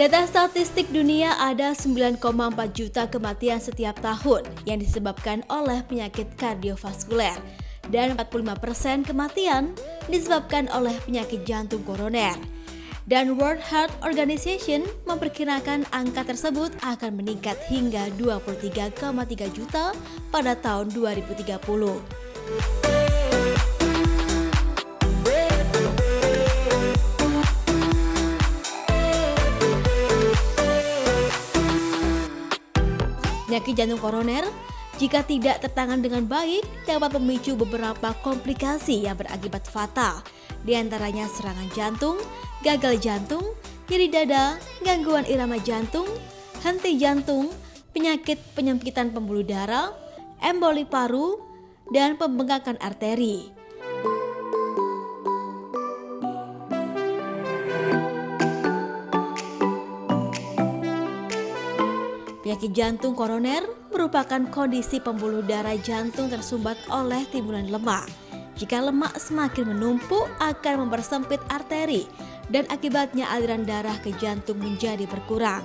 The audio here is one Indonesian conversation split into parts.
Data statistik dunia ada 9,4 juta kematian setiap tahun yang disebabkan oleh penyakit kardiovaskuler dan 45% kematian disebabkan oleh penyakit jantung koroner. Dan World Health Organization memperkirakan angka tersebut akan meningkat hingga 23,3 juta pada tahun 2030. Penyakit jantung koroner, jika tidak tertangani dengan baik, dapat memicu beberapa komplikasi yang berakibat fatal, di antaranya serangan jantung, gagal jantung, nyeri dada, gangguan irama jantung, henti jantung, penyakit penyempitan pembuluh darah, emboli paru, dan pembengkakan arteri. Penyakit jantung koroner merupakan kondisi pembuluh darah jantung tersumbat oleh timbunan lemak. Jika lemak semakin menumpuk akan mempersempit arteri dan akibatnya aliran darah ke jantung menjadi berkurang.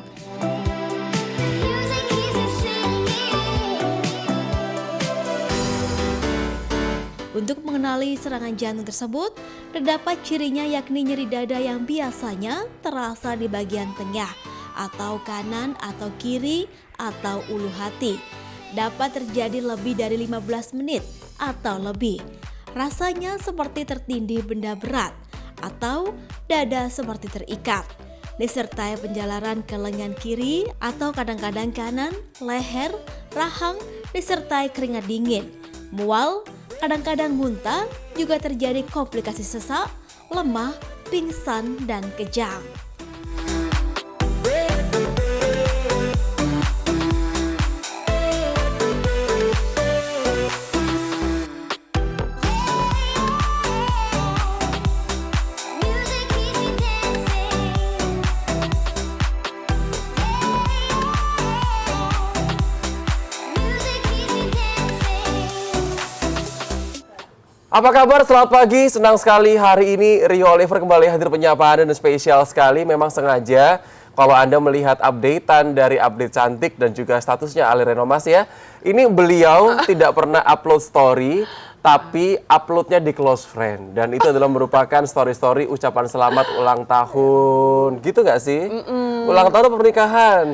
Untuk mengenali serangan jantung tersebut, terdapat cirinya yakni nyeri dada yang biasanya terasa di bagian tengah atau kanan atau kiri atau ulu hati. Dapat terjadi lebih dari 15 menit atau lebih. Rasanya seperti tertindih benda berat atau dada seperti terikat. Disertai penjalaran ke lengan kiri atau kadang-kadang kanan, leher, rahang, disertai keringat dingin, mual, kadang-kadang muntah, juga terjadi komplikasi sesak, lemah, pingsan, dan kejang. Apa kabar? Selamat pagi, senang sekali hari ini Rio Oliver kembali hadir penyapaan dan spesial sekali. Memang sengaja kalau Anda melihat updatean dari Update Cantik dan juga statusnya Ali Renomas ya. Ini beliau tidak pernah upload story, tapi uploadnya di close friend. Dan itu adalah merupakan story-story ucapan selamat ulang tahun. Gitu nggak sih? Ulang tahun atau pernikahan?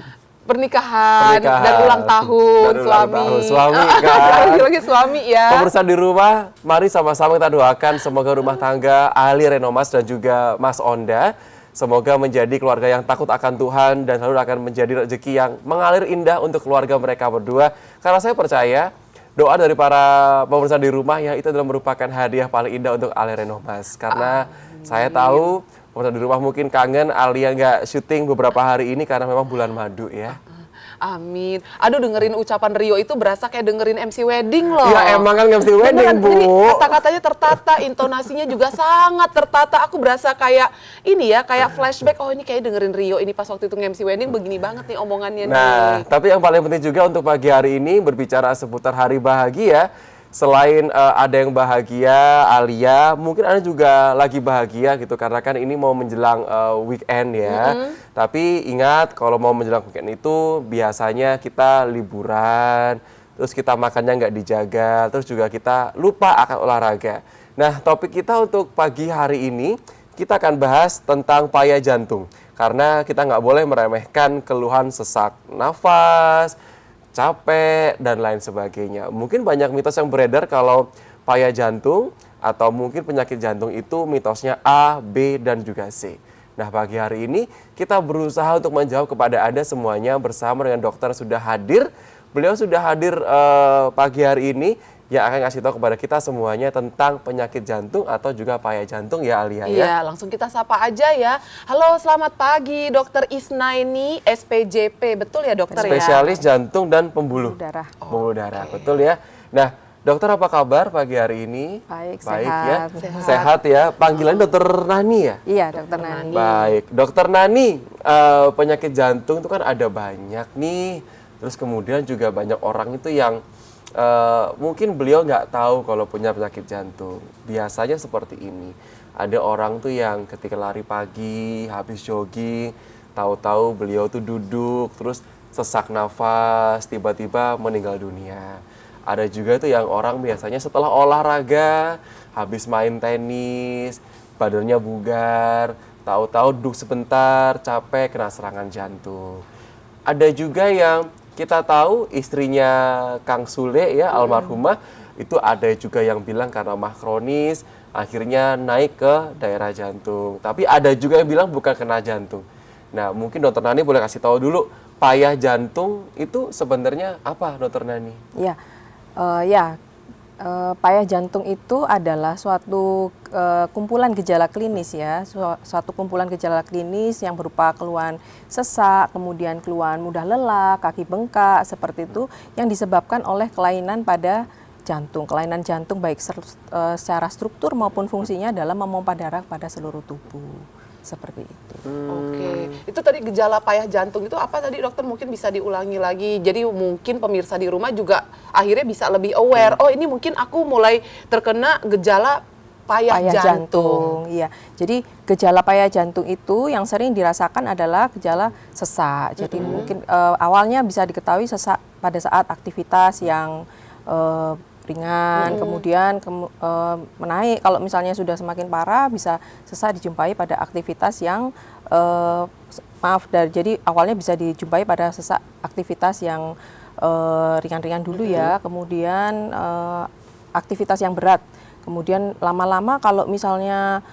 Pernikahan dan ulang tahun suami kan. Lagi suami ya. Pemirsa di rumah, mari sama-sama kita doakan semoga rumah tangga Ali Renomas dan juga Mas Onda semoga menjadi keluarga yang takut akan Tuhan dan selalu akan menjadi rezeki yang mengalir indah untuk keluarga mereka berdua. Karena saya percaya doa dari para pemirsa di rumah ya itu adalah merupakan hadiah paling indah untuk Ali Renomas. Karena saya tahu pemirsa di rumah mungkin kangen Alia nggak syuting beberapa hari ini karena memang bulan madu ya. Amin. Aduh, dengerin ucapan Rio itu berasa kayak dengerin MC Wedding loh. Ya emang kan MC Wedding, beneran, Bu. Ini kata-katanya tertata, intonasinya juga sangat tertata. Aku berasa kayak ini ya, kayak flashback. Oh, ini kayak dengerin Rio ini pas waktu itu MC Wedding begini banget nih omongannya Nah, nih. tapi yang paling penting juga untuk pagi hari ini berbicara seputar hari bahagia. Selain ada yang bahagia, Alia, mungkin Anda juga lagi bahagia gitu karena kan ini mau menjelang weekend ya. Tapi ingat kalau mau menjelang weekend itu biasanya kita liburan, terus kita makannya nggak dijaga, terus juga kita lupa akan olahraga. Nah, topik kita untuk pagi hari ini kita akan bahas tentang payah jantung karena kita nggak boleh meremehkan keluhan sesak nafas, capek, dan lain sebagainya. Mungkin banyak mitos yang beredar kalau payah jantung atau mungkin penyakit jantung itu mitosnya A, B, dan juga C. Nah, pagi hari ini kita berusaha untuk menjawab kepada Anda semuanya bersama dengan dokter sudah hadir. Beliau sudah hadir pagi hari ini yang akan ngasih tahu kepada kita semuanya tentang penyakit jantung atau juga payah jantung ya Alia ya. Iya, langsung kita sapa aja ya. Halo, selamat pagi Dokter Isnaini, SPJP. Betul ya dokter ya? Spesialis jantung dan pembuluh darah. Pembuluh darah, betul ya. Nah, dokter apa kabar pagi hari ini? Baik, ya. sehat. Sehat ya. Panggilannya dokter Nani ya? Iya, dokter Nani. Baik, dokter Nani, penyakit jantung itu kan ada banyak nih. Terus kemudian juga banyak orang itu yang mungkin beliau nggak tahu kalau punya penyakit jantung. Biasanya seperti ini. Ada orang tuh yang ketika lari pagi, habis jogging, tahu-tahu beliau tuh duduk, terus sesak nafas, tiba-tiba meninggal dunia. Ada juga tuh yang orang biasanya setelah olahraga, habis main tenis, badannya bugar, tahu-tahu duduk sebentar, capek, kena serangan jantung. Ada juga yang kita tahu istrinya Kang Sule ya, almarhumah, itu ada juga yang bilang karena mah kronis, akhirnya naik ke daerah jantung. Tapi ada juga yang bilang bukan kena jantung. Nah, mungkin Dokter Nani boleh kasih tahu dulu, payah jantung itu sebenarnya apa, Dokter Nani? Ya, payah jantung itu adalah suatu kumpulan gejala klinis ya, suatu kumpulan gejala klinis yang berupa keluhan sesak, kemudian keluhan mudah lelah, kaki bengkak, seperti itu yang disebabkan oleh kelainan pada jantung. Kelainan jantung baik secara struktur maupun fungsinya dalam memompa darah pada seluruh tubuh. Seperti itu. Oke, itu tadi gejala payah jantung itu apa tadi dokter, mungkin bisa diulangi lagi. Jadi mungkin pemirsa di rumah juga akhirnya bisa lebih aware. Oh ini mungkin aku mulai terkena gejala payah jantung. Iya. Jadi gejala payah jantung itu yang sering dirasakan adalah gejala sesak. Jadi mungkin awalnya bisa diketahui sesak pada saat aktivitas yang ringan, kemudian menaik. Kalau misalnya sudah semakin parah, bisa sesak dijumpai pada aktivitas yang jadi awalnya bisa dijumpai pada sesak aktivitas yang ringan-ringan dulu ya, kemudian aktivitas yang berat, kemudian lama-lama kalau misalnya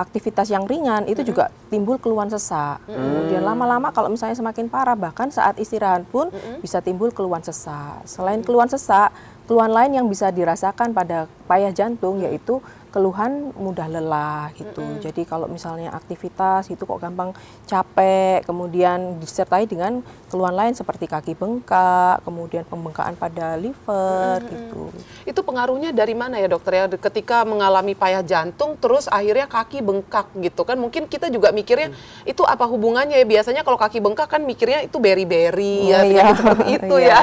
aktivitas yang ringan itu juga timbul keluhan sesak. Kemudian lama-lama kalau misalnya semakin parah, bahkan saat istirahat pun bisa timbul keluhan sesak. Selain keluhan sesak, keluhan lain yang bisa dirasakan pada payah jantung yaitu keluhan mudah lelah gitu. Jadi kalau misalnya aktivitas itu kok gampang capek, kemudian disertai dengan keluhan lain seperti kaki bengkak, kemudian pembengkakan pada liver gitu. Itu pengaruhnya dari mana ya dokter ya, ketika mengalami payah jantung terus akhirnya kaki bengkak gitu kan. Mungkin kita juga mikirnya itu apa hubungannya ya, biasanya kalau kaki bengkak kan mikirnya itu beri-beri ya, penyakit seperti itu ya.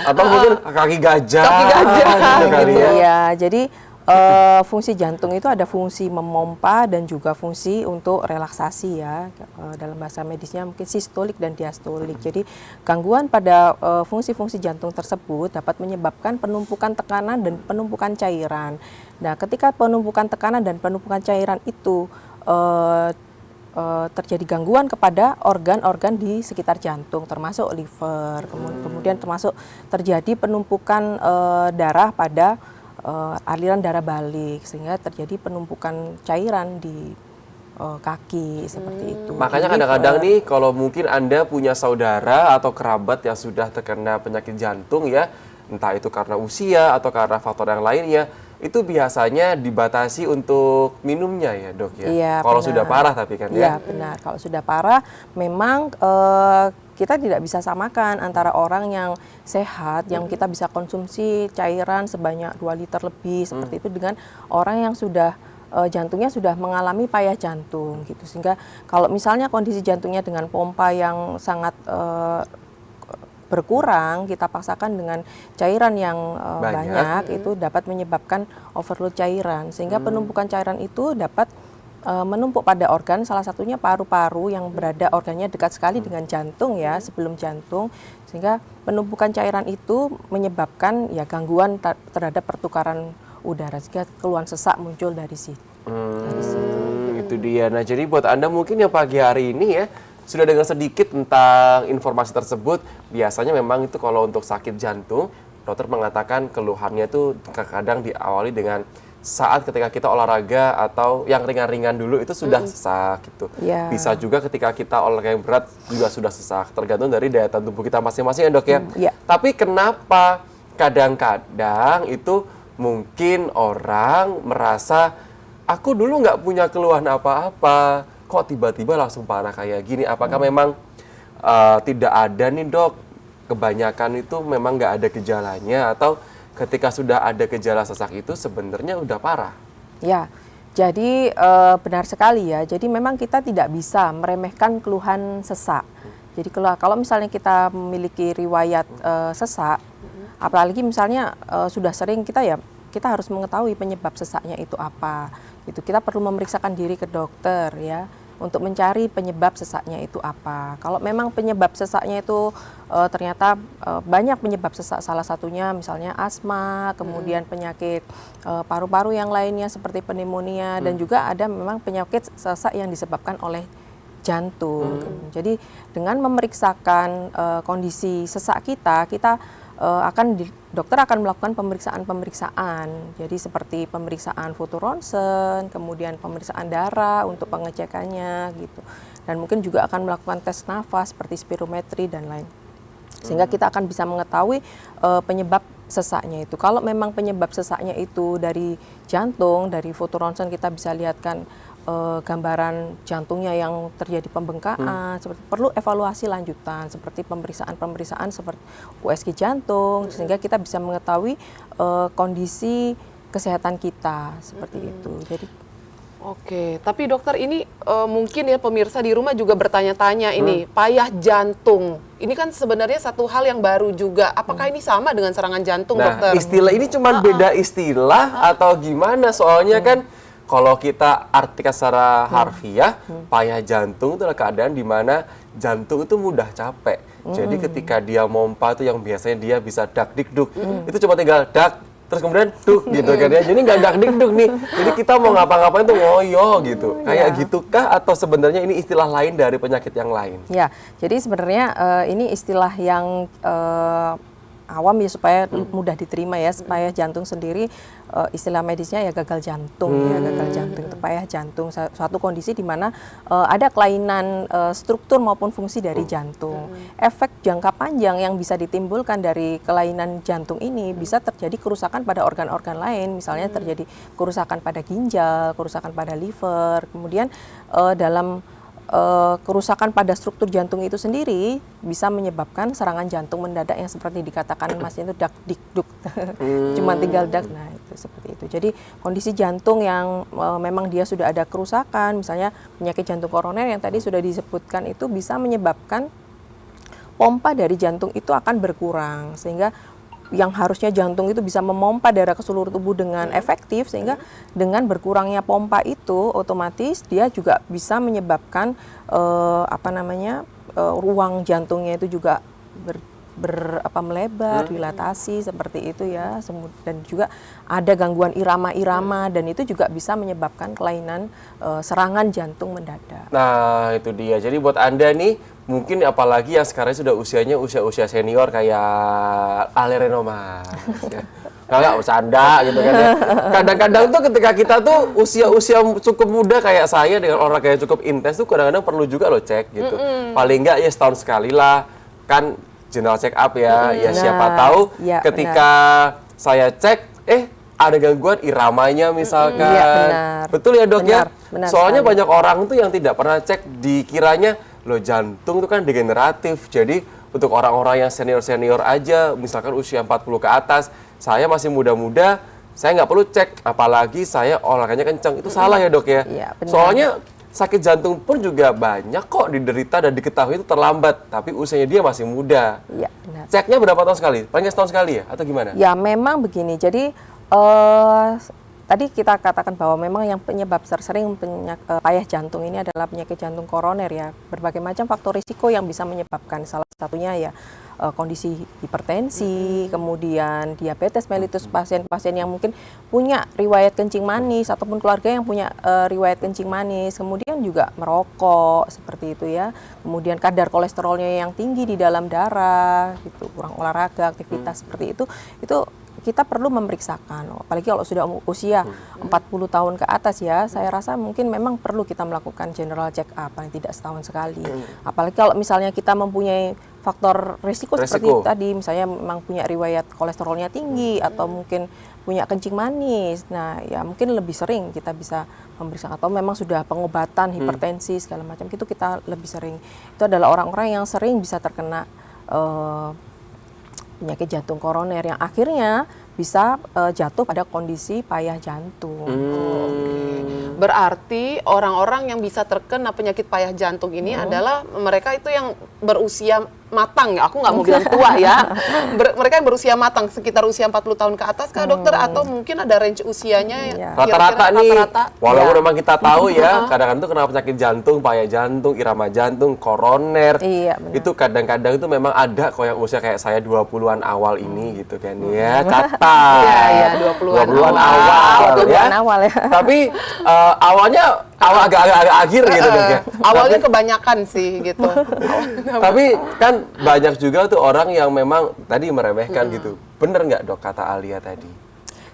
Atau mungkin kaki gajah. Kaki gajah gitu kali ya. Iya, jadi fungsi jantung itu ada fungsi memompa dan juga fungsi untuk relaksasi ya. Dalam bahasa medisnya mungkin sistolik dan diastolik. Jadi gangguan pada fungsi-fungsi jantung tersebut dapat menyebabkan penumpukan tekanan dan penumpukan cairan. Nah, ketika penumpukan tekanan dan penumpukan cairan itu terjadi gangguan kepada organ-organ di sekitar jantung, termasuk liver, kemudian termasuk terjadi penumpukan darah pada aliran darah balik, sehingga terjadi penumpukan cairan di kaki seperti itu. Makanya kadang-kadang nih kalau mungkin Anda punya saudara atau kerabat yang sudah terkena penyakit jantung ya, entah itu karena usia atau karena faktor yang lainnya, itu biasanya dibatasi untuk minumnya ya dok ya? Iya, kalau benar. sudah parah tapi kan ya? Iya benar, kalau sudah parah memang kita tidak bisa samakan antara orang yang sehat, yang kita bisa konsumsi cairan sebanyak 2 liter lebih seperti itu dengan orang yang sudah jantungnya sudah mengalami payah jantung gitu. Sehingga kalau misalnya kondisi jantungnya dengan pompa yang sangat berkurang, kita paksakan dengan cairan yang banyak, itu dapat menyebabkan overload cairan, sehingga penumpukan cairan itu dapat menumpuk pada organ, salah satunya paru-paru yang berada organnya dekat sekali dengan jantung ya, sebelum jantung, sehingga penumpukan cairan itu menyebabkan ya gangguan terhadap pertukaran udara, sehingga keluhan sesak muncul dari situ. Itu dia. Nah, jadi buat Anda mungkin yang pagi hari ini ya sudah dengar sedikit tentang informasi tersebut, biasanya memang itu kalau untuk sakit jantung, dokter mengatakan keluhannya itu kadang diawali dengan saat ketika kita olahraga atau yang ringan-ringan dulu itu sudah sesak gitu. Yeah. Bisa juga ketika kita olahraga yang berat juga sudah sesak, tergantung dari daya tahan tubuh kita masing-masing ya dok ya. Yeah. Tapi kenapa kadang-kadang itu mungkin orang merasa aku dulu nggak punya keluhan apa-apa, kok tiba-tiba langsung parah kayak gini? Apakah memang tidak ada nih dok, kebanyakan itu memang nggak ada gejalanya, atau ketika sudah ada gejala sesak itu sebenarnya udah parah? Ya, jadi benar sekali ya. Jadi memang kita tidak bisa meremehkan keluhan sesak. Jadi kalau misalnya kita memiliki riwayat sesak, apalagi misalnya sudah sering kita harus mengetahui penyebab sesaknya itu apa. Gitu. Kita perlu memeriksakan diri ke dokter ya. untuk mencari penyebab sesaknya itu apa. Kalau memang penyebab sesaknya itu ternyata banyak penyebab sesak, salah satunya misalnya asma, kemudian penyakit paru-paru yang lainnya seperti pneumonia, dan juga ada memang penyakit sesak yang disebabkan oleh jantung. Jadi dengan memeriksakan kondisi sesak kita dokter akan melakukan pemeriksaan-pemeriksaan. Jadi seperti pemeriksaan foto ronsen, kemudian pemeriksaan darah untuk pengecekannya gitu. Dan mungkin juga akan melakukan tes nafas seperti spirometri dan lain. Sehingga kita akan bisa mengetahui penyebab sesaknya itu. Kalau memang penyebab sesaknya itu dari jantung, dari foto ronsen kita bisa lihatkan gambaran jantungnya yang terjadi pembengkakan, seperti perlu evaluasi lanjutan seperti pemeriksaan seperti USG jantung, sehingga kita bisa mengetahui kondisi kesehatan kita seperti itu. Jadi Oke, tapi dokter ini mungkin ya pemirsa di rumah juga bertanya-tanya ini payah jantung. Ini kan sebenarnya satu hal yang baru juga. Apakah ini sama dengan serangan jantung, Nah, dokter? istilah ini cuma beda istilah atau gimana? Soalnya kan kalau kita artikan secara harfiah, payah jantung itu adalah keadaan di mana jantung itu mudah capek. Jadi ketika dia mompa itu yang biasanya dia bisa dak dikduk, itu cuma tinggal dak, terus kemudian duk gitu kan ya. Jadi nggak dak dikduk nih. Jadi kita mau ngapa-ngapain tuh ngoyo gitu. Kayak gitukah atau sebenarnya ini istilah lain dari penyakit yang lain? ya, jadi sebenarnya ini istilah yang awam ya supaya mudah diterima ya. Payah jantung sendiri istilah medisnya ya gagal jantung ya, gagal jantung itu payah jantung, suatu kondisi di mana ada kelainan struktur maupun fungsi dari jantung. Efek jangka panjang yang bisa ditimbulkan dari kelainan jantung ini bisa terjadi kerusakan pada organ-organ lain, misalnya terjadi kerusakan pada ginjal, kerusakan pada liver, kemudian dalam kerusakan pada struktur jantung itu sendiri bisa menyebabkan serangan jantung mendadak yang seperti dikatakan Mas itu dak dikduk, cuma tinggal dak. Nah itu seperti itu. Jadi kondisi jantung yang memang dia sudah ada kerusakan, misalnya penyakit jantung koroner yang tadi sudah disebutkan itu bisa menyebabkan pompa dari jantung itu akan berkurang, sehingga yang harusnya jantung itu bisa memompa darah ke seluruh tubuh dengan efektif, sehingga dengan berkurangnya pompa itu otomatis dia juga bisa menyebabkan ruang jantungnya itu juga melebar, dilatasi seperti itu ya, dan juga ada gangguan irama-irama, dan itu juga bisa menyebabkan kelainan serangan jantung mendadak. Nah, itu dia. Jadi buat Anda nih, mungkin apalagi yang sekarang sudah usianya usia senior kayak Ale Renomas ya. Nggak bercanda gitu kan ya. Kadang-kadang tuh ketika kita tuh usia cukup muda kayak saya dengan olahraga yang cukup intens tuh kadang-kadang perlu juga loh cek gitu. Paling nggak ya setahun sekali lah kan general check up ya. Ya siapa tahu ya, ketika saya cek ada gangguan iramanya misalkan. Iya, benar. Betul ya dok Benar, ya? benar Soalnya sekali. banyak orang tuh yang tidak pernah cek, dikiranya loh jantung itu kan degeneratif. Jadi untuk orang-orang yang senior-senior aja, misalkan usia 40 ke atas, saya masih muda-muda, saya nggak perlu cek, apalagi saya olahraganya kencang. Itu salah ya dok ya? Iya, benar. Soalnya sakit jantung pun juga banyak kok diderita dan diketahui itu terlambat, tapi usianya dia masih muda. Iya, benar. Ceknya berapa tahun sekali? Paling nggak setahun sekali ya? Atau gimana? Ya memang begini, jadi tadi kita katakan bahwa memang yang penyebab tersering payah jantung ini adalah penyakit jantung koroner ya. Berbagai macam faktor risiko yang bisa menyebabkan, salah satunya ya kondisi hipertensi, kemudian diabetes mellitus, pasien-pasien yang mungkin punya riwayat kencing manis ataupun keluarga yang punya riwayat kencing manis, kemudian juga merokok seperti itu ya. Kemudian kadar kolesterolnya yang tinggi di dalam darah, gitu, kurang olahraga, aktivitas seperti itu kita perlu memeriksakan, apalagi kalau sudah usia 40 tahun ke atas ya, saya rasa mungkin memang perlu kita melakukan general check up paling tidak setahun sekali. Apalagi kalau misalnya kita mempunyai faktor risiko seperti tadi, misalnya memang punya riwayat kolesterolnya tinggi atau mungkin punya kencing manis, nah ya mungkin lebih sering kita bisa memeriksa, atau memang sudah pengobatan hipertensi segala macam, itu kita lebih sering. Itu adalah orang-orang yang sering bisa terkena penyakit jantung koroner yang akhirnya bisa jatuh pada kondisi payah jantung. Berarti orang-orang yang bisa terkena penyakit payah jantung ini adalah mereka itu yang berusia matang ya, aku nggak mau bilang tua ya. Mereka yang berusia matang, sekitar usia 40 tahun ke atas kah dokter? Atau mungkin ada range usianya Iya. Rata-rata nih, walaupun Iya. memang kita tahu ya, kadang-kadang tuh kenapa penyakit jantung, payah jantung, irama jantung, koroner, Iya, benar. itu kadang-kadang itu memang ada kok yang usia kayak saya 20-an awal ini gitu kan ya, catat. Iya, 20-an 20-an awal. awal ya. 20-an awal ya. Tapi awalnya agak akhir gitu dok ya. Awalnya kebanyakan sih gitu. Tapi kan banyak juga tuh orang yang memang tadi meremehkan gitu. Bener nggak dok kata Alia tadi?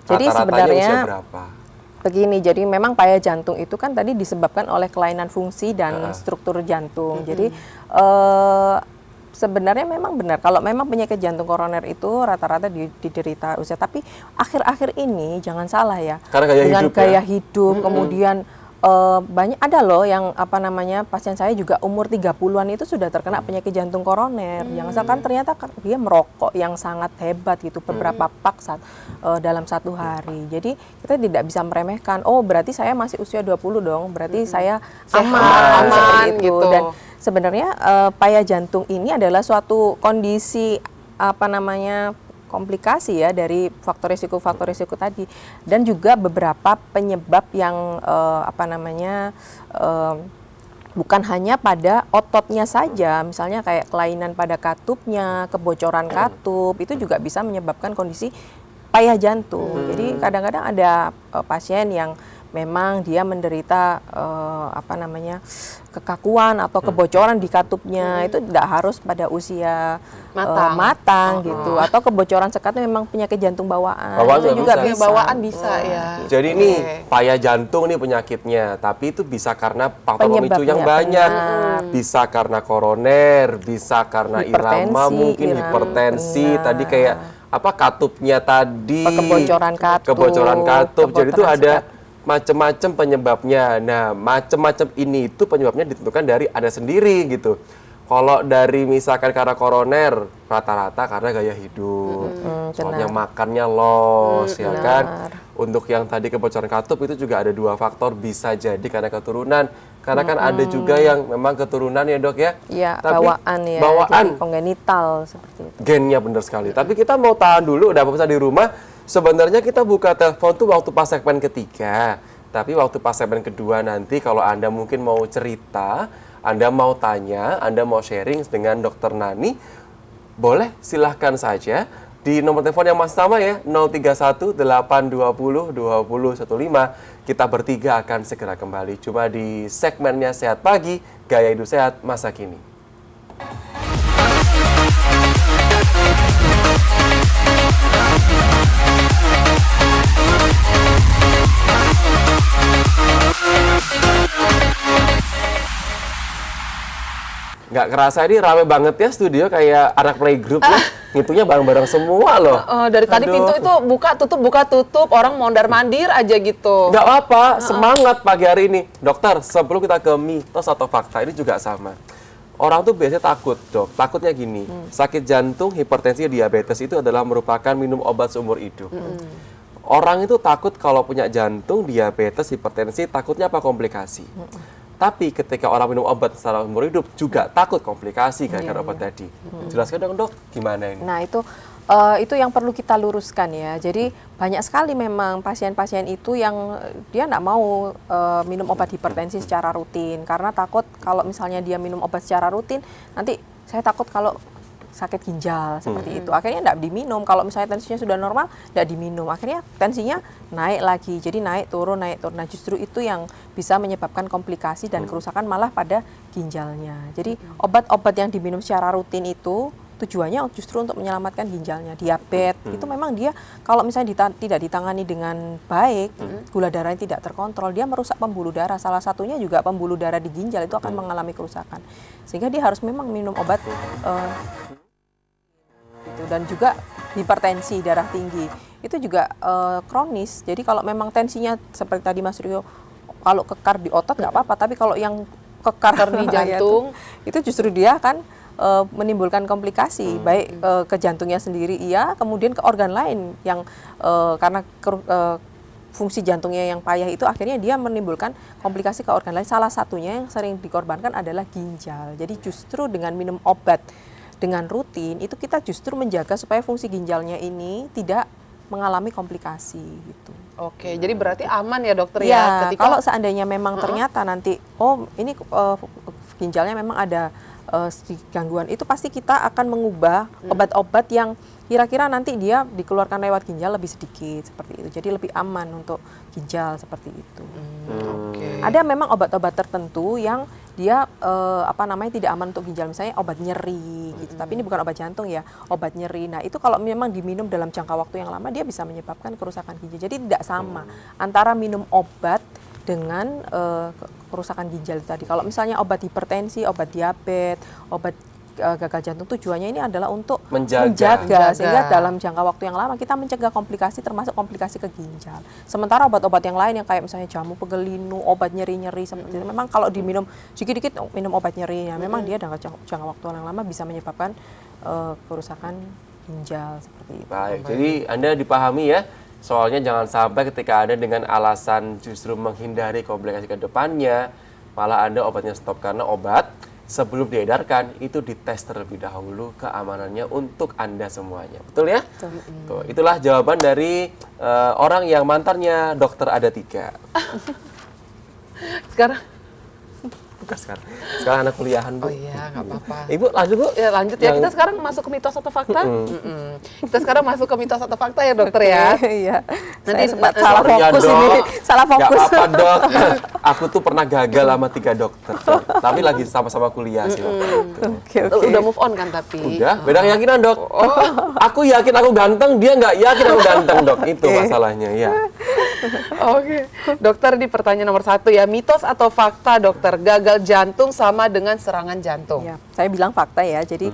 Jadi Rata-ratanya sebenarnya usia berapa? Begini, jadi memang payah jantung itu kan tadi disebabkan oleh kelainan fungsi dan struktur jantung. Jadi sebenarnya memang benar kalau memang penyakit jantung koroner itu rata-rata diderita usia. Tapi akhir-akhir ini jangan salah ya. Karena gaya dengan hidup gaya ya? hidup, kemudian banyak ada loh yang pasien saya juga umur 30-an itu sudah terkena penyakit jantung koroner. Yang asalkan ternyata dia merokok yang sangat hebat gitu beberapa pak dalam satu hari. Jadi kita tidak bisa meremehkan, oh berarti saya masih usia 20 dong, berarti saya aman seperti itu. gitu. Dan sebenarnya payah jantung ini adalah suatu kondisi komplikasi ya dari faktor risiko tadi, dan juga beberapa penyebab yang bukan hanya pada ototnya saja, misalnya kayak kelainan pada katupnya, kebocoran katup, itu juga bisa menyebabkan kondisi payah jantung. Jadi kadang-kadang ada pasien yang memang dia menderita kekakuan atau kebocoran di katupnya, itu tidak harus pada usia matang gitu, atau kebocoran sekatnya memang penyakit jantung bawaan, itu juga bisa. Bawaan bisa ya. Jadi ini payah jantung nih penyakitnya, tapi itu bisa karena faktor pemicu yang banyak. Bisa karena koroner, bisa karena irama, mungkin hipertensi, tadi kayak katupnya tadi, kebocoran katup. Jadi itu ada macam-macam penyebabnya. Nah, macam-macam ini itu penyebabnya ditentukan dari Anda sendiri gitu. Kalau dari misalkan karena koroner, rata-rata karena gaya hidup. Soalnya makannya los, ya kan? Untuk yang tadi kebocoran katup itu juga ada 2 faktor, bisa jadi karena keturunan. Karena kan ada juga yang memang keturunan ya dok ya? Iya, tapi bawaan ya, bawaan, jadi kongenital seperti itu. gennya benar sekali. Tapi kita mau tahan dulu, udah pemirsa di rumah, sebenarnya kita buka telepon tuh waktu pas segmen ketiga. Tapi waktu pas segmen kedua nanti kalau Anda mungkin mau cerita, Anda mau tanya, Anda mau sharing dengan Dokter Nani, boleh silahkan saja di nomor telepon yang masih sama ya, 031 820 2015. Kita bertiga akan segera kembali. Cuma di segmennya Sehat Pagi, Gaya Hidup Sehat Masa Kini. Nggak kerasa ini rame banget ya studio, kayak anak playgroup ya. Ngitungnya bareng-bareng semua loh. Dari tadi pintu itu buka tutup, orang mondar-mandir aja gitu. Nggak apa, semangat pagi hari ini. Dokter, sebelum kita ke mitos atau fakta, ini juga sama. Orang tuh biasanya takut, dok. Takutnya gini, sakit jantung, hipertensi, diabetes itu adalah merupakan minum obat seumur hidup. Orang itu takut kalau punya jantung, diabetes, hipertensi, takutnya apa? Komplikasi. Tapi ketika orang minum obat secara umur hidup juga takut komplikasi gara-gara obat tadi. Jelaskan dong dok, gimana ini? Nah itu yang perlu kita luruskan ya. Jadi banyak sekali memang pasien-pasien itu yang dia nggak mau minum obat hipertensi secara rutin karena takut kalau misalnya dia minum obat secara rutin nanti saya takut kalau sakit ginjal seperti itu. Akhirnya tidak diminum. Kalau misalnya tensinya sudah normal, tidak diminum. Akhirnya tensinya naik lagi. Jadi naik turun. Nah justru itu yang bisa menyebabkan komplikasi dan kerusakan malah pada ginjalnya. Jadi obat-obat yang diminum secara rutin itu tujuannya justru untuk menyelamatkan ginjalnya. Diabetes itu memang dia kalau misalnya tidak ditangani dengan baik, gula darahnya tidak terkontrol, dia merusak pembuluh darah. Salah satunya juga pembuluh darah di ginjal itu akan mengalami kerusakan. Sehingga dia harus memang minum obat dan juga hipertensi, darah tinggi itu juga kronis. Jadi kalau memang tensinya seperti tadi Mas Rio, kalau kekar di otot nggak apa-apa, tapi kalau yang kekar di jantung itu justru dia akan menimbulkan komplikasi baik ke jantungnya sendiri kemudian ke organ lain yang karena fungsi jantungnya yang payah itu akhirnya dia menimbulkan komplikasi ke organ lain. Salah satunya yang sering dikorbankan adalah ginjal. Jadi justru dengan minum obat dengan rutin itu kita justru menjaga supaya fungsi ginjalnya ini tidak mengalami komplikasi gitu. Oke, jadi berarti aman ya dokter Ya, ya ketika kalau seandainya memang ternyata nanti ini ginjalnya memang ada gangguan, itu pasti kita akan mengubah obat-obat yang kira-kira nanti dia dikeluarkan lewat ginjal lebih sedikit seperti itu. Jadi lebih aman untuk ginjal seperti itu. Oke. Ada memang obat-obat tertentu yang dia tidak aman untuk ginjal, misalnya obat nyeri gitu. Tapi ini bukan obat jantung ya, obat nyeri. Nah, itu kalau memang diminum dalam jangka waktu yang lama dia bisa menyebabkan kerusakan ginjal. Jadi tidak sama antara minum obat dengan kerusakan ginjal tadi. Kalau misalnya obat hipertensi, obat diabetes, obat gagal jantung, tujuannya ini adalah untuk menjaga sehingga dalam jangka waktu yang lama kita mencegah komplikasi, termasuk komplikasi ke ginjal. Sementara obat-obat yang lain yang kayak misalnya jamu pegelinu, obat nyeri-nyeri seperti itu, memang kalau diminum sedikit-sedikit minum obat nyeri, ya memang dia dalam jangka waktu yang lama bisa menyebabkan kerusakan ginjal seperti itu. Baik, jadi Anda dipahami ya. Soalnya jangan sampai ketika Anda dengan alasan justru menghindari komplikasi ke depannya, malah Anda obatnya stop karena obat sebelum diedarkan itu dites terlebih dahulu keamanannya untuk Anda semuanya. Betul ya? Tuh, itulah jawaban dari orang yang mantannya dokter ada 3. Sekarang Bukan sekarang anak kuliahan, Bu. oh iya, nggak apa-apa. Ibu lanjut, Bu. Ya lanjut ya, kita sekarang masuk ke mitos atau fakta. Kita sekarang masuk ke mitos atau fakta ya dokter ya. Iya. Nanti Saya sempat sorry salah ya, fokus Dok. ini, salah Nggak fokus. apa-apa, Dok. Aku tuh pernah gagal sama 3 dokter, Dok. Tapi lagi sama-sama kuliah sih waktu itu. Oke. Udah move on kan tapi. Udah, beda keyakinan, Dok. Aku yakin aku ganteng, dia nggak yakin aku ganteng, Dok. Itu masalahnya, ya. Oke, dokter di pertanyaan nomor 1 ya, mitos atau fakta dokter, gagal jantung sama dengan serangan jantung? Ya, saya bilang fakta ya. Jadi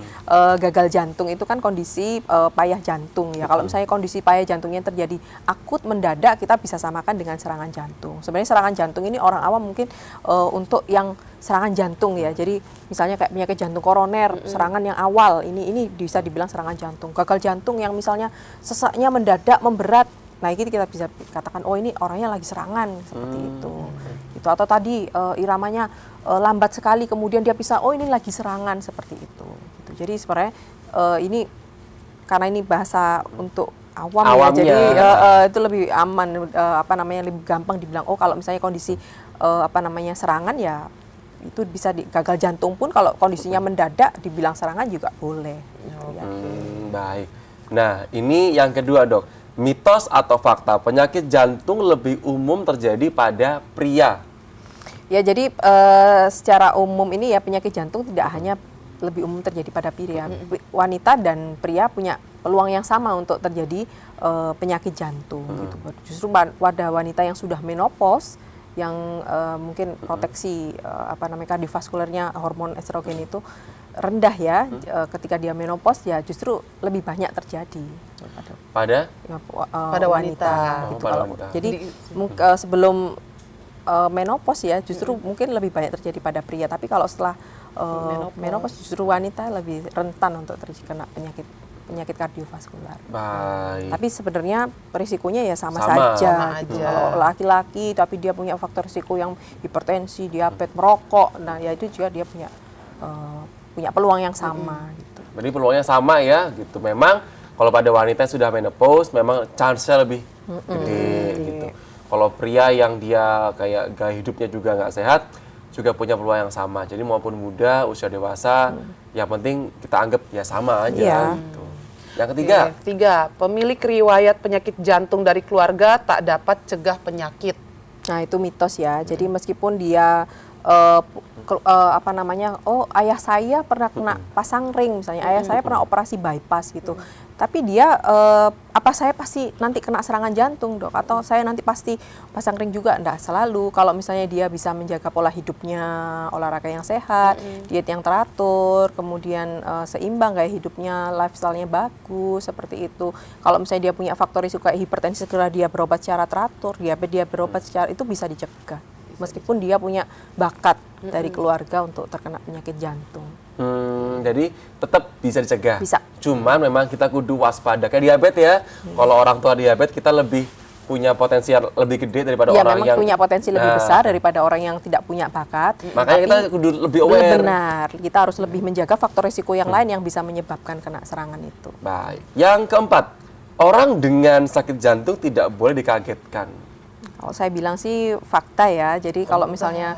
gagal jantung itu kan kondisi payah jantung ya. Kalau misalnya kondisi payah jantungnya terjadi akut mendadak, kita bisa samakan dengan serangan jantung. Sebenarnya serangan jantung ini orang awam mungkin untuk yang serangan jantung ya. Jadi misalnya kayak penyakit jantung koroner, serangan yang awal ini bisa dibilang serangan jantung. Gagal jantung yang misalnya sesaknya mendadak, memberat. Nah, ini kita bisa katakan oh ini orangnya lagi serangan seperti itu. Itu atau tadi iramanya lambat sekali kemudian dia bisa oh ini lagi serangan seperti itu. Gitu. Jadi sebenarnya ini karena ini bahasa untuk awam ya, jadi itu lebih aman lebih gampang dibilang oh kalau misalnya kondisi serangan ya itu bisa gagal jantung pun kalau kondisinya mendadak dibilang serangan juga boleh. Gitu, ya. Baik. Nah, ini yang kedua, Dok. Mitos atau fakta, penyakit jantung lebih umum terjadi pada pria? Ya, jadi secara umum ini ya penyakit jantung tidak hanya lebih umum terjadi pada pria. Wanita dan pria punya peluang yang sama untuk terjadi penyakit jantung. Gitu. Justru pada wanita yang sudah menopause, yang mungkin proteksi kardiovaskulernya hormon estrogen itu rendah ya, ketika dia menopause ya justru lebih banyak terjadi pada wanita. Gitu. Pada wanita. Jadi sebelum menopause ya justru mungkin lebih banyak terjadi pada pria, tapi kalau setelah menopause justru wanita lebih rentan untuk terkena penyakit kardiovaskular. Baik. Tapi sebenarnya risikonya ya sama Sama saja. Gitu. aja. Kalau laki-laki tapi dia punya faktor risiko yang hipertensi, diabetes, merokok, nah ya itu juga dia punya peluang yang sama. Gitu. Jadi peluangnya sama ya, gitu. Memang kalau pada wanita yang sudah menopause, memang chance-nya lebih gede, gitu. Kalau pria yang dia kayak gaya hidupnya juga nggak sehat, juga punya peluang yang sama. Jadi maupun muda, usia dewasa, yang penting kita anggap ya sama aja. Iya. Gitu. Yang ketiga, Tiga, pemilik riwayat penyakit jantung dari keluarga tak dapat cegah penyakit. Nah itu mitos ya. Jadi meskipun dia ayah saya pernah kena pasang ring misalnya, ayah saya pernah operasi bypass gitu. Tapi dia apa saya pasti nanti kena serangan jantung, Dok, atau saya nanti pasti pasang ring juga? Enggak selalu. Kalau misalnya dia bisa menjaga pola hidupnya, olahraga yang sehat, diet yang teratur, kemudian seimbang gaya hidupnya, lifestyle-nya bagus seperti itu. Kalau misalnya dia punya faktor risiko kayak hipertensi, segera dia berobat secara teratur, diabetes dia berobat secara itu bisa dicegah. Meskipun dia punya bakat dari keluarga untuk terkena penyakit jantung. jadi tetap bisa dicegah. Bisa. Cuman memang kita kudu waspada. Kayak diabetes ya, kalau orang tua diabetes kita lebih punya potensi yang lebih gede daripada Ya, orang memang yang punya potensi lebih Nah, besar daripada orang yang tidak punya bakat. makanya kita Tapi kudu lebih aware. benar, kita harus lebih menjaga faktor risiko yang lain yang bisa menyebabkan kena serangan itu. Baik. Yang keempat, orang dengan sakit jantung tidak boleh dikagetkan. Kalau saya bilang sih fakta ya. Jadi kalau misalnya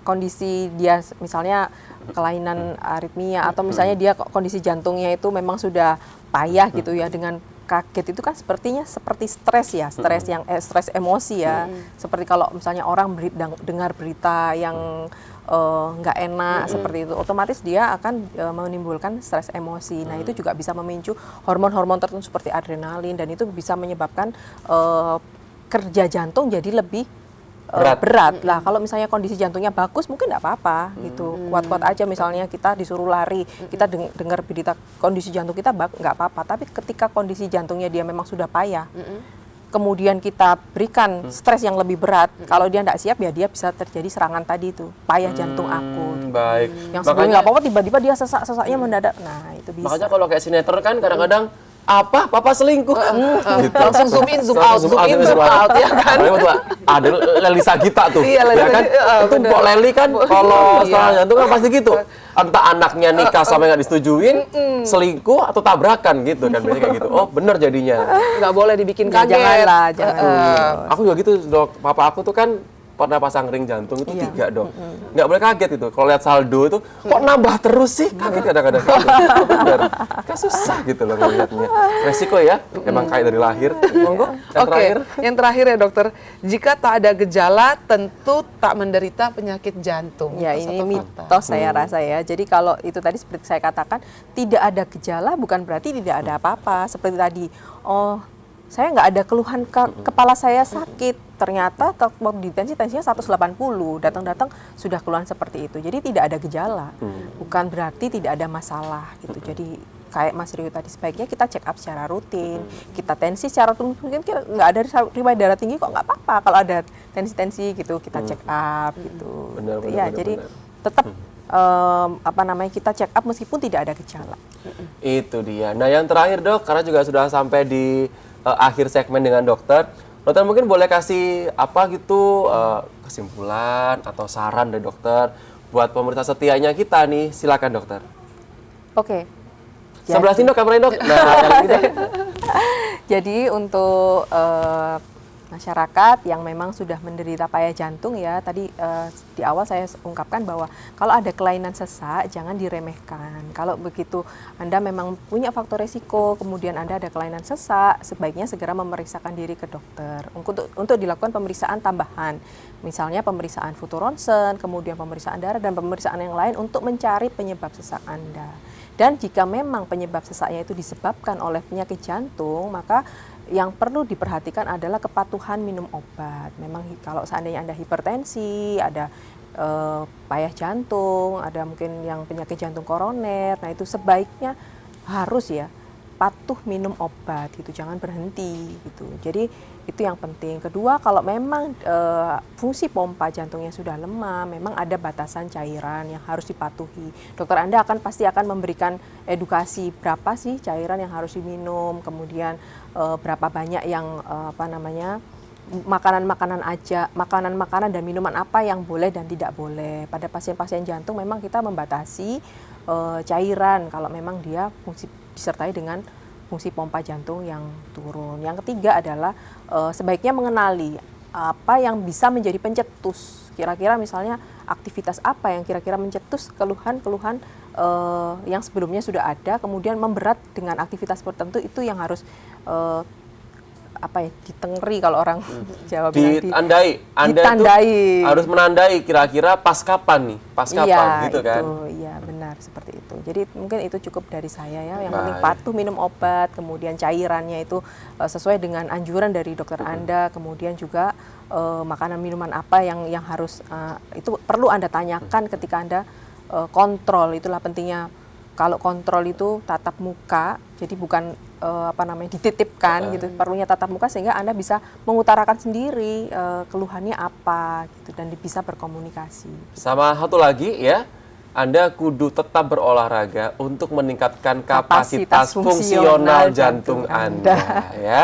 kondisi dia misalnya kelainan aritmia atau misalnya dia kondisi jantungnya itu memang sudah payah gitu ya, dengan kaget itu kan sepertinya seperti stres ya, stres yang stres emosi ya. Seperti kalau misalnya orang dengar berita yang nggak enak seperti itu, otomatis dia akan menimbulkan stres emosi. Nah, itu juga bisa memicu hormon-hormon tertentu seperti adrenalin, dan itu bisa menyebabkan kerja jantung jadi lebih berat lah. Kalau misalnya kondisi jantungnya bagus mungkin nggak apa-apa gitu, kuat-kuat aja. Misalnya kita disuruh lari, kita dengar berita kondisi jantung kita nggak apa-apa. Tapi ketika kondisi jantungnya dia memang sudah payah, kemudian kita berikan stres yang lebih berat, kalau dia nggak siap ya dia bisa terjadi serangan tadi itu, payah jantung akut. Baik. Yang sebelumnya nggak apa-apa tiba-tiba dia sesaknya mendadak. Nah, itu bisa. Makanya kalau kayak sinetron kan kadang-kadang apa papa selingkuh gitu. Langsung zoom in, zoom out, zoom in, zoom out, ya kan? Ada Leli Sagita tuh, Iya, Leli ya kan? Sagita, Itu bener. Mbok Leli kan kalau Iya. serangan jantung kan pasti gitu. Entah anaknya nikah sampai nggak disetujuin, selingkuh atau tabrakan gitu kan, biasanya kayak gitu. Oh bener jadinya. Nggak boleh dibikin Ya, kaget. janganlah, jangan. Aku juga gitu dok, papa aku tuh kan pernah pasang ring jantung itu Iya. 3 dok. Nggak boleh kaget itu, kalau lihat saldo itu kok nambah terus sih, kaget kadang-kadang. Bener, kan susah gitu loh ngeliatnya. Resiko ya, emang kayak dari lahir. Monggo, yang Oke, terakhir. yang terakhir ya dokter, jika tak ada gejala tentu tak menderita penyakit jantung. Ya, Mitos ini atau fakta? mitos saya rasa ya. Jadi kalau itu tadi seperti saya katakan, tidak ada gejala bukan berarti tidak ada apa-apa. Seperti tadi, oh saya nggak ada keluhan, kepala saya sakit. Ternyata waktu tensinya 180, datang-datang sudah keluhan seperti itu. Jadi tidak ada gejala, bukan berarti tidak ada masalah gitu. Jadi kayak Mas Rio tadi, sebaiknya kita check up secara rutin, kita tensi secara rutin. Mungkin nggak ada riwayat darah tinggi kok nggak apa-apa. Kalau ada tensi-tensi gitu kita check up gitu. Benar, Ya, benar, jadi benar. tetap kita check up meskipun tidak ada gejala. Itu dia. Nah yang terakhir dok, karena juga sudah sampai di akhir segmen dengan dokter. Dokter mungkin boleh kasih apa gitu kesimpulan atau saran dari dokter buat pemerintah setianya kita nih. Silakan dokter. Oke. Sebelah sini dok, kameranya dok. Nah, yang ini, dok. Jadi untuk masyarakat yang memang sudah menderita payah jantung ya, tadi di awal saya ungkapkan bahwa kalau ada kelainan sesak jangan diremehkan. Kalau begitu Anda memang punya faktor resiko, kemudian Anda ada kelainan sesak, sebaiknya segera memeriksakan diri ke dokter untuk dilakukan pemeriksaan tambahan. Misalnya pemeriksaan fotoronsen, kemudian pemeriksaan darah dan pemeriksaan yang lain untuk mencari penyebab sesak Anda. Dan jika memang penyebab sesaknya itu disebabkan oleh penyakit jantung, maka yang perlu diperhatikan adalah kepatuhan minum obat. Memang kalau seandainya Anda hipertensi, ada payah jantung, ada mungkin yang penyakit jantung koroner, nah itu sebaiknya harus ya patuh minum obat gitu, jangan berhenti gitu. Jadi itu yang penting. Kedua, kalau memang fungsi pompa jantungnya sudah lemah, memang ada batasan cairan yang harus dipatuhi. Dokter Anda pasti akan memberikan edukasi berapa sih cairan yang harus diminum, kemudian berapa banyak yang makanan-makanan dan minuman apa yang boleh dan tidak boleh. Pada pasien-pasien jantung memang kita membatasi cairan kalau memang dia disertai dengan fungsi pompa jantung yang turun. Yang ketiga adalah sebaiknya mengenali apa yang bisa menjadi pencetus. Kira-kira misalnya aktivitas apa yang kira-kira mencetus keluhan-keluhan yang sebelumnya sudah ada, kemudian memberat dengan aktivitas tertentu, itu yang harus ditengeri kalau orang Jawa bilang ditandai. Anda ditandai. itu harus menandai kira-kira pas kapan nih, pas kapan gitu kan. Iya, benar seperti itu. Jadi mungkin itu cukup dari saya ya. Yang penting Baik. patuh minum obat, kemudian cairannya itu sesuai dengan anjuran dari dokter Anda, kemudian juga makanan minuman apa yang harus itu perlu Anda tanyakan ketika Anda kontrol. Itulah pentingnya. Kalau kontrol itu tatap muka, jadi bukan dititipkan gitu, perlunya tatap muka sehingga Anda bisa mengutarakan sendiri keluhannya apa gitu dan bisa berkomunikasi. Sama satu lagi ya, Anda kudu tetap berolahraga untuk meningkatkan kapasitas Kapasitas fungsional fungsional jantung jantung Anda ya.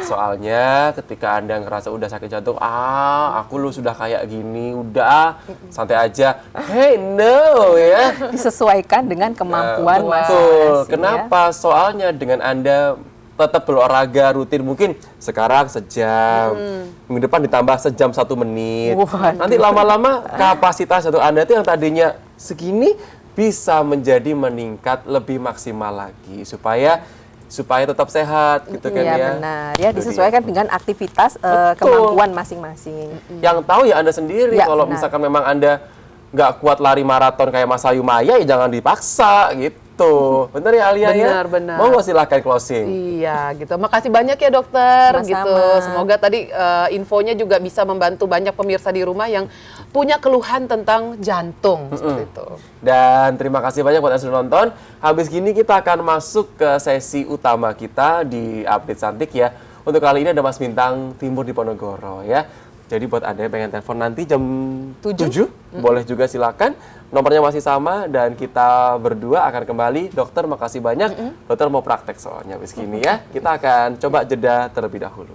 Soalnya ketika Anda ngerasa udah sakit jantung, aku lu sudah kayak gini, udah santai aja. Hey, no ya. Disesuaikan dengan kemampuan Betul. masing-masing. Kenapa? Soalnya dengan Anda tetap berolahraga rutin, mungkin sekarang sejam, minggu depan ditambah sejam 1 menit. Waduh. Nanti lama-lama kapasitas jantung Anda itu yang tadinya segini bisa menjadi meningkat lebih maksimal lagi supaya tetap sehat gitu kan Iya ya. benar ya, Itu disesuaikan dengan aktivitas kemampuan masing-masing. Yang tahu ya Anda sendiri. Ya, Kalau benar. misalkan memang Anda nggak kuat lari maraton kayak Mas Ayu Maya, ya jangan dipaksa gitu. Bener ya Alia ya? Benar. Mau nggak silahkan closing? Iya gitu. Makasih banyak ya dokter Sama-sama. gitu. Semoga tadi infonya juga bisa membantu banyak pemirsa di rumah yang punya keluhan tentang jantung seperti itu. Dan terima kasih banyak buat yang sudah nonton. Habis gini kita akan masuk ke sesi utama kita di Update Cantik ya. Untuk kali ini ada Mas Bintang Timur di Ponorogo ya. Jadi buat Anda yang pengen telepon nanti jam 7, boleh juga silakan. Nomornya masih sama dan kita berdua akan kembali. Dokter makasih banyak. Dokter mau praktek soalnya habis gini ya. Kita akan coba jeda terlebih dahulu.